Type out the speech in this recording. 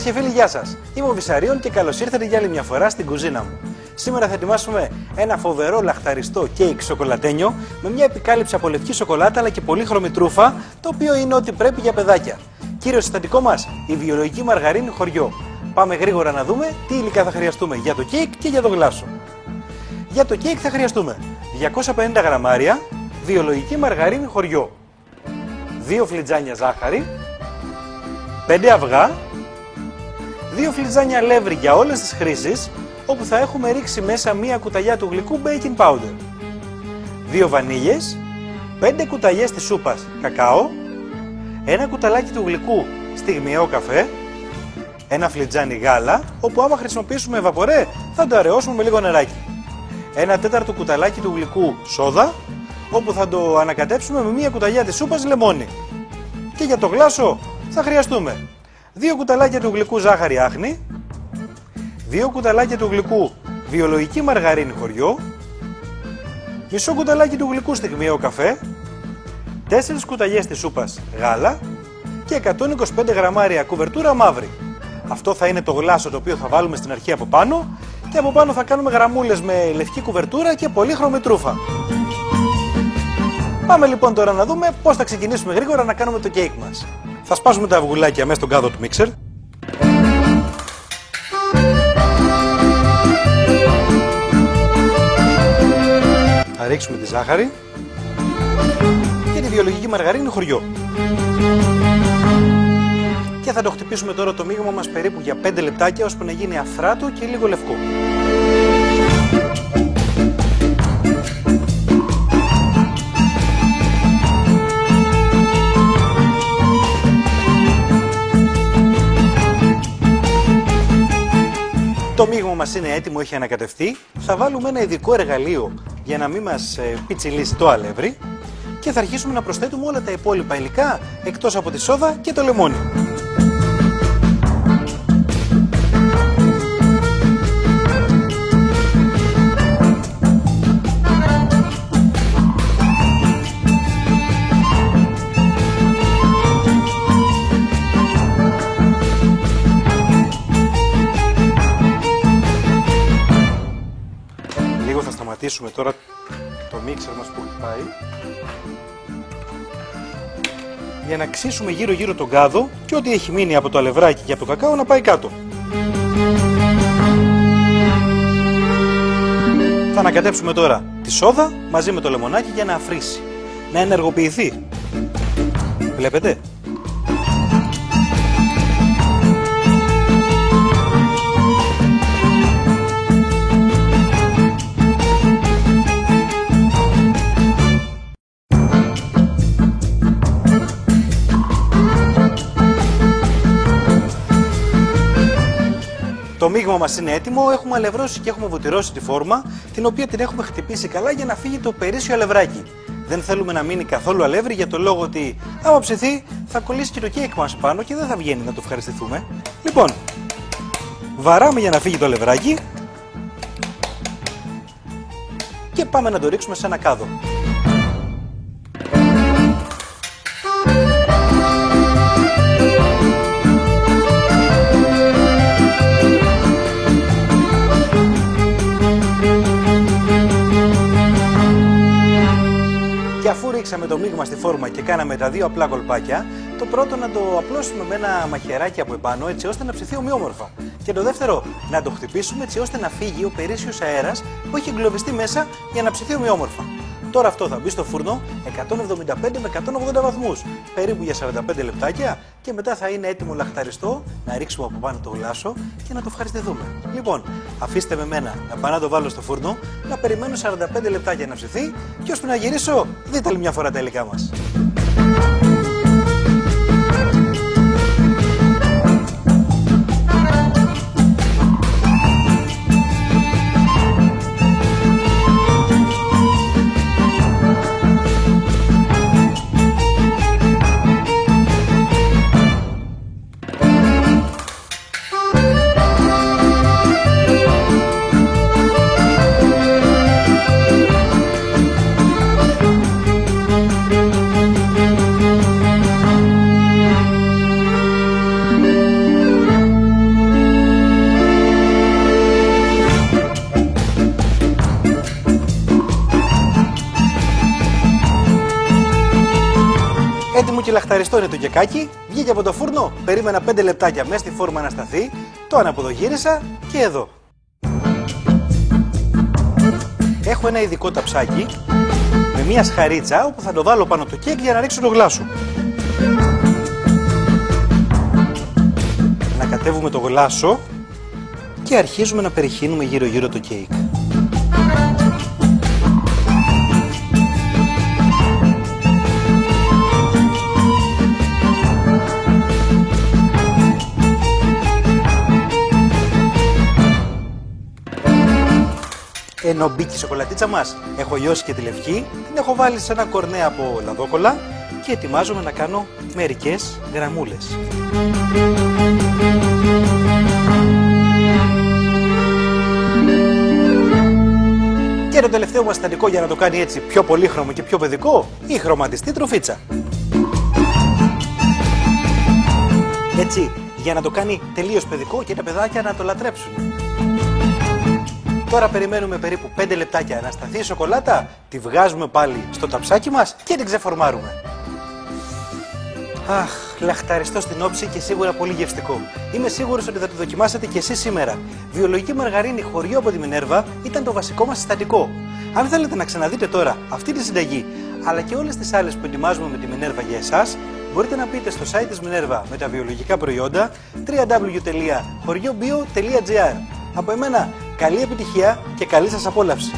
και φίλοι, γεια σας. Είμαι ο Βυσαρίων και καλώς ήρθατε για άλλη μια φορά στην κουζίνα μου. Σήμερα θα ετοιμάσουμε ένα φοβερό λαχταριστό κέικ σοκολατένιο με μια επικάλυψη από λευκή σοκολάτα αλλά και πολύχρωμη τρούφα, το οποίο είναι ό,τι πρέπει για παιδάκια. Κύριο συστατικό μας, η βιολογική μαργαρίνη χωριό. Πάμε γρήγορα να δούμε τι υλικά θα χρειαστούμε για το κέικ και για το γλάσο. Για το κέικ θα χρειαστούμε 250 γραμμάρια βιολογική μαργαρίνη χωριό, 2 φλιτζάνια ζάχαρη, 5 αυγά, 2 φλιτζάνια αλεύρι για όλες τις χρήσεις, όπου θα έχουμε ρίξει μέσα μία κουταλιά του γλυκού baking powder, 2 βανίλιες, 5 κουταλιές της σούπας κακάο, 1 κουταλάκι του γλυκού στιγμιαίο καφέ, 1 φλιτζάνι γάλα, όπου άμα χρησιμοποιήσουμε βαπορέ θα το αραιώσουμε με λίγο νεράκι, 1 τέταρτο κουταλάκι του γλυκού σόδα, όπου θα το ανακατέψουμε με μία κουταλιά της σούπας λεμόνι. Και για το γλάσο θα χρειαστούμε 2 κουταλάκια του γλυκού ζάχαρη άχνη, 2 κουταλάκια του γλυκού βιολογική μαργαρίνη χωριό, μισό κουταλάκι του γλυκού στιγμιαίο καφέ, 4 κουταλιές της σούπας γάλα και 125 γραμμάρια κουβερτούρα μαύρη. Αυτό θα είναι το γλάσο το οποίο θα βάλουμε στην αρχή από πάνω και από πάνω θα κάνουμε γραμμούλες με λευκή κουβερτούρα και πολύχρωμη τρούφα. Πάμε λοιπόν τώρα να δούμε πώς θα ξεκινήσουμε γρήγορα να κάνουμε το κέικ μας. Θα σπάσουμε τα αυγουλάκια μέσα στον κάδο του μίξερ. Θα ρίξουμε τη ζάχαρη και τη βιολογική μαργαρίνη χωριό. Και θα το χτυπήσουμε τώρα το μείγμα μας περίπου για 5 λεπτάκια, ώσπου να γίνει αφράτο και λίγο λευκό. Το μείγμα μας είναι έτοιμο, έχει ανακατευτεί. Θα βάλουμε ένα ειδικό εργαλείο για να μην μας πιτσιλίσει το αλεύρι και θα αρχίσουμε να προσθέτουμε όλα τα υπόλοιπα υλικά εκτός από τη σόδα και το λεμόνι. Θα σταματήσουμε τώρα το μίξερ μας που πάει για να ξύσουμε γύρω γύρω τον κάδο και ό,τι έχει μείνει από το αλευράκι και από το κακάο να πάει κάτω. Θα ανακατέψουμε τώρα τη σόδα μαζί με το λεμονάκι για να αφρίσει, να ενεργοποιηθεί. Βλέπετε? Το μείγμα μας είναι έτοιμο, έχουμε αλευρώσει και έχουμε βουτυρώσει τη φόρμα, την οποία την έχουμε χτυπήσει καλά για να φύγει το περίσσιο αλευράκι. Δεν θέλουμε να μείνει καθόλου αλεύρι για το λόγο ότι άμα ψηθεί θα κολλήσει και το κέικ μας πάνω και δεν θα βγαίνει να το ευχαριστηθούμε. Λοιπόν, βαράμε για να φύγει το αλευράκι και πάμε να το ρίξουμε σε ένα κάδο. Και αφού ρίξαμε το μείγμα στη φόρμα και κάναμε τα 2 απλά κολπάκια, το πρώτο να το απλώσουμε με ένα μαχαιράκι από επάνω έτσι ώστε να ψηθεί ομοιόμορφα. Και το δεύτερο να το χτυπήσουμε έτσι ώστε να φύγει ο περίσσιος αέρας που έχει εγκλωβιστεί μέσα για να ψηθεί ομοιόμορφα. Τώρα αυτό θα μπει στο φούρνο 175 με 180 βαθμούς, περίπου για 45 λεπτάκια και μετά θα είναι έτοιμο λαχταριστό να ρίξουμε από πάνω το γλάσο και να το ευχαριστηθούμε. Λοιπόν, αφήστε με μένα να πάω να το βάλω στο φούρνο, να περιμένω 45 λεπτάκια να ψηθεί και ώσπου να γυρίσω δείτε άλλη μια φορά τα υλικά μας. Έτοιμο και λαχταριστό είναι το κεκάκι. Βγήκε από το φούρνο, περίμενα 5 λεπτάκια μέσα στη φόρμα να σταθεί. Το αναποδογύρισα και εδώ. Έχω ένα ειδικό ταψάκι με μια σχαρίτσα όπου θα το βάλω πάνω το κέικ για να ρίξω το γλάσο. Ανακατεύουμε το γλάσο και αρχίζουμε να περιχύνουμε γύρω-γύρω το κέικ. Ενώ μπήκε η σοκολατίτσα μας, έχω λιώσει και τη λευκή, την έχω βάλει σε ένα κορνέ από λαδόκολλα και ετοιμάζομαι να κάνω μερικές γραμμούλες. Και το τελευταίο μας συστατικό για να το κάνει έτσι πιο πολύχρωμο και πιο παιδικό, η χρωματιστή τροφίτσα. Έτσι, για να το κάνει τελείως παιδικό και τα παιδάκια να το λατρέψουν. Τώρα περιμένουμε περίπου 5 λεπτάκια να σταθεί η σοκολάτα, τη βγάζουμε πάλι στο ταψάκι μας και την ξεφορμάρουμε. Αχ, λαχταριστό στην όψη και σίγουρα πολύ γευστικό. Είμαι σίγουρος ότι θα το δοκιμάσετε και εσείς σήμερα. Βιολογική μαργαρίνη χωριό από τη Μινέρβα ήταν το βασικό μας συστατικό. Αν θέλετε να ξαναδείτε τώρα αυτή τη συνταγή, αλλά και όλες τις άλλες που ετοιμάζουμε με τη Μινέρβα για εσάς, μπορείτε να μπείτε στο site της Μινέρβα με τα βιολογικά προϊόντα www.horiobio.gr. Από εμένα, καλή επιτυχία και καλή σας απόλαυση!